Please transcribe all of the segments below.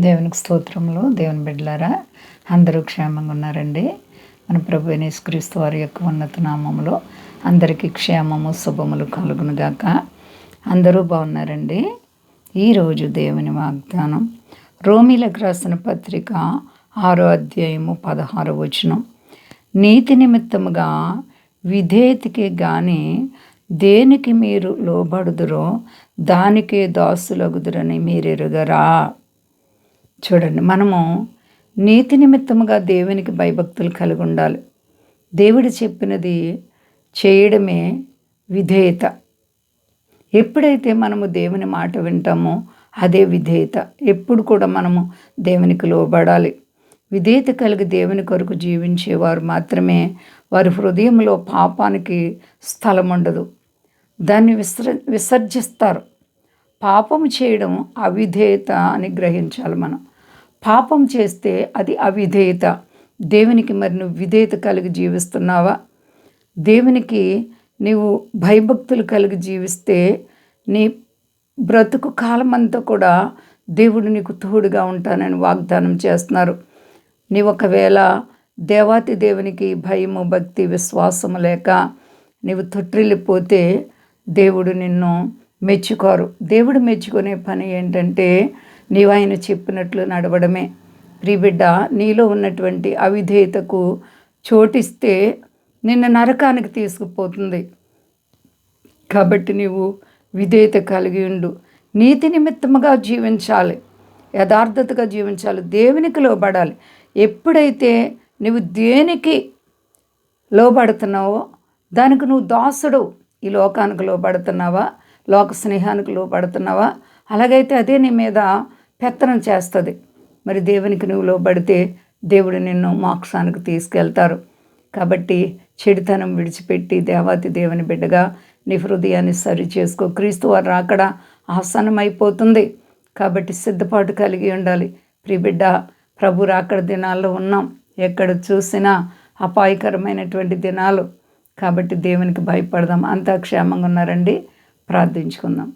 దేవునికి స్తోత్రములు. దేవుని బిడ్డలారా, అందరూ క్షేమంగా ఉన్నారండి. మన ప్రభు అయిన యేసుక్రీస్తు వారి యొక్క ఉన్నత నామములో అందరికీ క్షేమము శుభములు కలుగునుగాక. అందరూ బాగున్నారండి. ఈరోజు దేవుని వాగ్దానం రోమీలకు రాసిన పత్రిక 6వ అధ్యాయము 16వ వచనం. నీతి నిమిత్తముగా విధేయతకి గాని దేనికి మీరు లోబడుదురో దానికే దాసులగుదురని మీరెరుగరా. చూడండి, మనము నీతి నిమిత్తముగా దేవునికి భయభక్తులు కలిగి ఉండాలి. దేవుడు చెప్పినది చేయడమే విధేయత. ఎప్పుడైతే మనము దేవుని మాట వింటామో అదే విధేయత. ఎప్పుడు కూడా మనము దేవునికి లోబడాలి. విధేయత కలిగి దేవుని కొరకు జీవించేవారు మాత్రమే వారి హృదయంలో పాపానికి స్థలం ఉండదు. దాన్ని విసర్జిస్తారు. పాపం చేయడం అవిధేయత అని గ్రహించాలి. మనం పాపం చేస్తే అది అవిధేయత. దేవునికి మరి నువ్వు విధేయత కలిగి జీవిస్తున్నావా? దేవునికి నీవు భయభక్తులు కలిగి జీవిస్తే నీ బ్రతుకు కాలమంతా కూడా దేవుడు నీకు తోడుగా ఉంటానని వాగ్దానం చేస్తున్నారు. నీ ఒకవేళ దేవాతి దేవునికి భయము, భక్తి, విశ్వాసము లేక నీవు తొట్టిల్లిపోతే దేవుడు నిన్ను మెచ్చుకోరు. దేవుడు మెచ్చుకునే పని ఏంటంటే నీవు ఆయన చెప్పినట్లు నడవడమే. ప్రియబిడ్డ, నీలో ఉన్నటువంటి అవిధేయతకు చోటిస్తే నిన్ను నరకానికి తీసుకుపోతుంది. కాబట్టి నీవు విధేయత కలిగి ఉండు. నీతి నిమిత్తముగా జీవించాలి, యథార్థతగా జీవించాలి, దేవునికి లోబడాలి. ఎప్పుడైతే నువ్వు దేనికి లోబడుతున్నావో దానికి నువ్వు దాసుడు. ఈ లోకానికి లోబడుతున్నావా? లోక స్నేహానికి లోబడుతున్నావా? అలాగైతే అదే నీ మీద పెత్తనం చేస్తుంది. మరి దేవునికి నువ్వు లోబడితే దేవుడు నిన్ను మోక్షానికి తీసుకెళ్తారు. కాబట్టి చెడుతనం విడిచిపెట్టి దేవాతి దేవుని బిడ్డగా నీ హృదయాన్ని సరి చేసుకో. క్రీస్తు వారు రాకడ ఆసన్నమైపోతుంది. కాబట్టి సిద్ధపాటు కలిగి ఉండాలి. ప్రియబిడ్డ, ప్రభు రాకడ దినాల్లో ఉన్నాం. ఎక్కడ చూసినా అపాయకరమైనటువంటి దినాలు. కాబట్టి దేవునికి భయపడదాం. అంతా క్షేమంగా ఉన్నారండి. ప్రార్థించుకుందాం.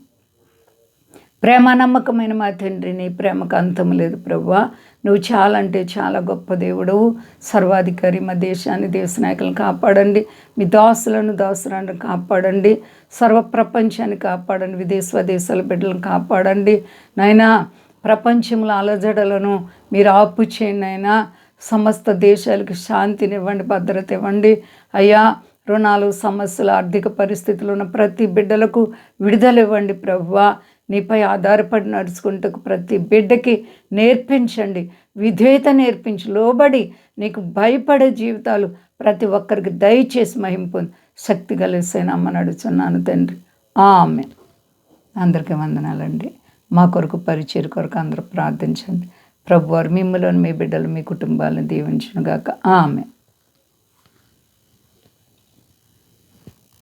ప్రేమ నమ్మకమైన మా తండ్రి, నీ ప్రేమకు అంతం లేదు ప్రభువా. నువ్వు చాలా అంటే చాలా గొప్ప దేవుడవు, సర్వాధికారి. మా దేశాన్ని, దేశ నాయకులను కాపాడండి. మీ దాసులను కాపాడండి. సర్వ ప్రపంచాన్ని కాపాడండి. స్వదేశాల బిడ్డలను కాపాడండి. నాయనా, ప్రపంచంలో అలజడలను మీరు ఆపు చేయండి. నాయనా, సమస్త దేశాలకు శాంతినివ్వండి, భద్రత ఇవ్వండి. అయ్యా, రుణాలు, సమస్యలు, ఆర్థిక పరిస్థితులు ఉన్న ప్రతి బిడ్డలకు విడుదల ఇవ్వండి ప్రభువా. నీపై ఆధారపడి నడుచుకుంటూ ప్రతి బిడ్డకి నేర్పించండి, విధేయత నేర్పించి, లోబడి నీకు భయపడే జీవితాలు ప్రతి ఒక్కరికి దయచేసి మహింపు శక్తి కలిసేనమ్మని అడుగుతున్నాను తండ్రి. ఆమేన్. అందరికీ వందనాలండి. మా కొరకు పరిచయ కొరకు అందరూ ప్రార్థించండి. ప్రభువారు మిమ్మల్ని, మీ బిడ్డలు, మీ కుటుంబాలను దీవించునుగాక. ఆమేన్.